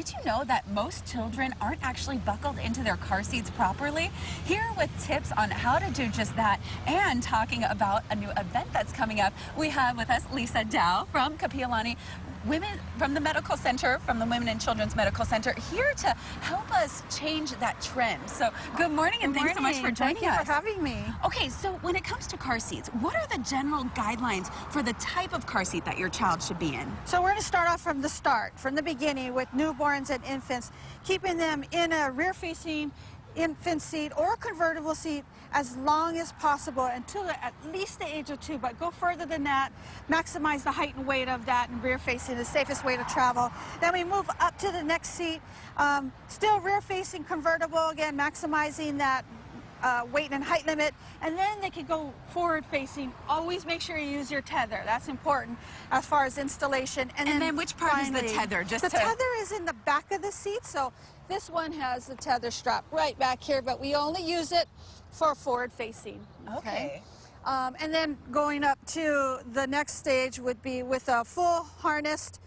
did you know that most children aren't actually buckled into their car seats properly? Here with tips on how to do just that and talking about a new event that's coming up, we have with us Lisa Dow from Kapi'olani Women from the Medical Center, from the Women and Children's Medical Center, here to help us change that trend. So good morning and thanks so much for joining us. Thank you for having me. Okay, so when it comes to car seats, what are the general guidelines for the type of car seat that your child should be in? So we're going to start off from the beginning with newborns and infants, keeping them in a rear-facing infant seat or convertible seat as long as possible until at least the age of 2, but go further than that, maximize the height and weight of that, and rear facing the safest way to travel. Then we move up to the next seat, still rear facing convertible, again maximizing that weight and height limit, and then they can go forward facing. Always make sure you use your tether. That's important as far as installation. And then which part is the tether? The tether is in the back of the seat, so this one has the tether strap right back here, but we only use it for forward facing. Okay. And then going up to the next stage would be with a full harnessed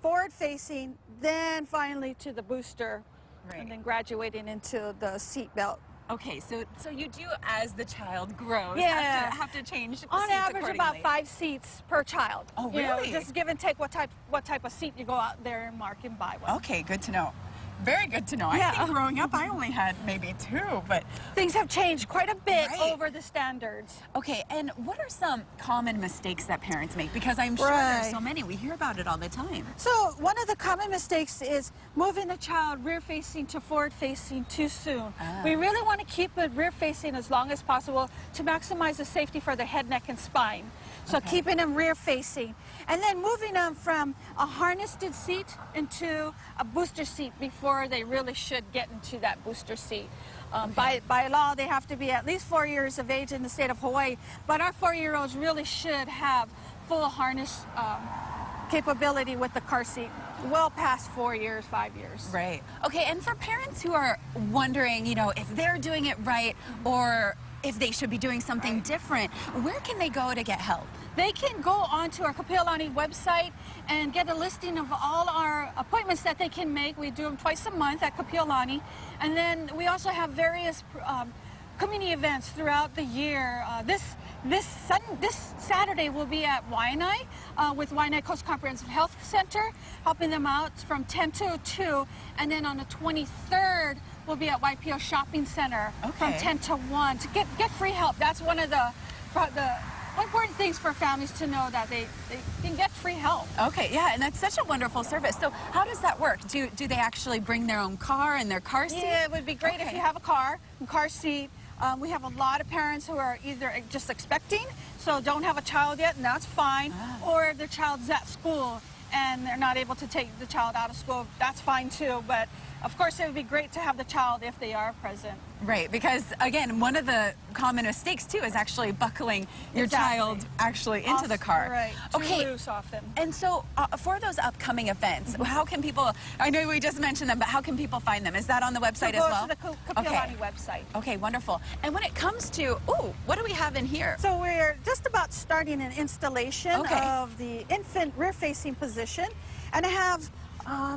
forward facing, then finally to the booster, and then graduating into the seat belt. Okay, so you do, as the child grows, yeah, have to change the on seats average about 5 seats per child. Oh, really? You know, just give and take what type of seat you go out there and mark and buy one. Okay, good to know. Very good to know. Yeah. I think growing up I only had maybe 2, but things have changed quite a bit over the standards. Okay, and what are some common mistakes that parents make? Because I'm sure there's so many. We hear about it all the time. So one of the common mistakes is moving the child rear facing to forward facing too soon. We really want to keep it rear facing as long as possible to maximize the safety for the head, neck, and spine. So keeping them rear facing, and then moving them from a harnessed seat into a booster seat before they really should get into that booster seat. By law, they have to be at least 4 years of age in the state of Hawaii, but our 4-year-olds really should have full harness capability with the car seat well past 4 years, 5 years. Right. Okay, and for parents who are wondering, you know, if they're doing it right or if they should be doing something different, where can they go to get help? They can go onto our Kapi'olani website and get a listing of all our appointments that they can make. We do them twice a month at Kapi'olani. And then we also have various community events throughout the year. This Saturday we'll be at Waianae with Waianae Coast Comprehensive Health Center, helping them out from 10 to 2. And then on the 23rd, we'll be at YPO Shopping Center from 10 to 1 to get free help. That's one of the important things for families to know, that they can get free help. Okay, yeah, and that's such a wonderful service. So how does that work? Do they actually bring their own car and their car seat? Yeah, it would be great if you have a car seat. We have a lot of parents who are either just expecting, so don't have a child yet, and that's fine, or their child's at school and they're not able to take the child out of school. That's fine too, but of course it would be great to have the child if they are present. Right, because again, one of the common mistakes too is actually buckling your child actually into the car. Right, too loose often. And so for those upcoming events, how can people, I know we just mentioned them, but how can people find them? Is that on the website as well? Go to the Kapi'olani website. Okay, wonderful. And when it comes to, what do we have in here? So we're just about starting an installation of the infant rear-facing position. And I have,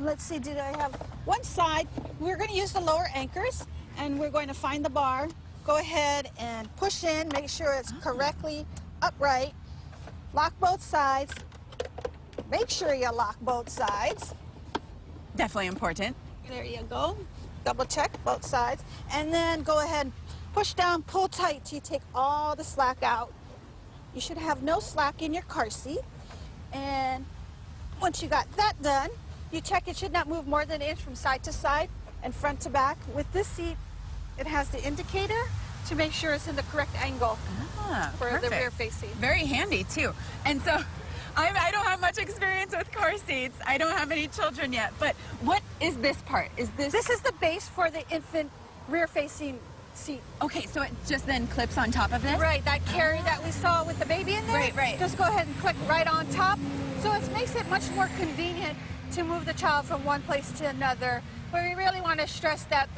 let's see, did I have one side? We're going to use the lower anchors, and we're going to find the bar. Go ahead and push in, make sure it's correctly upright. Lock both sides. Make sure you lock both sides. Definitely important. There you go. Double check both sides. And then go ahead and push down, pull tight till you take all the slack out. You should have no slack in your car seat. And once you got that done, you check it should not move more than an inch from side to side and front to back. With this seat, it has the indicator to make sure it's in the correct angle for the rear facing. Very handy too. And so I don't have much experience with car seats. I don't have any children yet, but what is this part? This is the base for the infant rear facing seat. Okay, so it just then clips on top of this? Right, that carry that we saw with the baby in there. Right. Just go ahead and click right on top. So it makes it much more convenient to move the child from one place to another. But we really want to stress that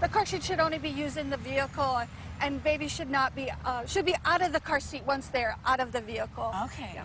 the car seat should only be used in the vehicle, and babies should not be should be out of the car seat once they're out of the vehicle. Okay.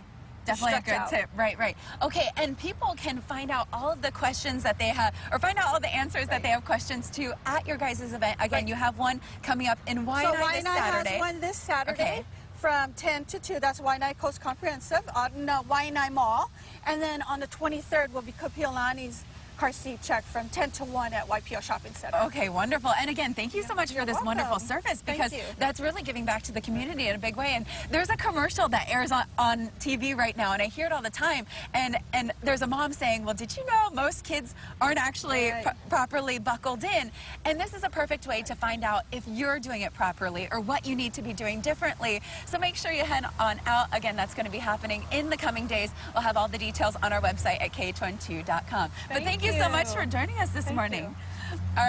Definitely a stretch good out. tip. Right, right. Okay, and people can find out all of the questions that they have, or find out all the answers that they have questions to at your guys' event. Again, you have one coming up in Waianae So this Waianae Saturday. has one this Saturday. Okay. From 10 to 2, that's Waianae Coast Comprehensive on Waianae Mall. And then on the 23rd will be Kapiolani's car seat check from 10 to 1 at YPO Shopping Center. Okay, wonderful. And again, thank you so much for this welcome. wonderful service, Thank because you. that's really giving back to the community in a big way. And there's a commercial that airs on TV right now, and I hear it all the time. And there's a mom saying, well, did you know most kids aren't actually Right. properly buckled in? And this is a perfect way to find out if you're doing it properly or what you need to be doing differently. So make sure you head on out. Again, that's going to be happening in the coming days. We'll have all the details on our website at KH12.com. But thank you so much for joining us this Thank morning. you. All right.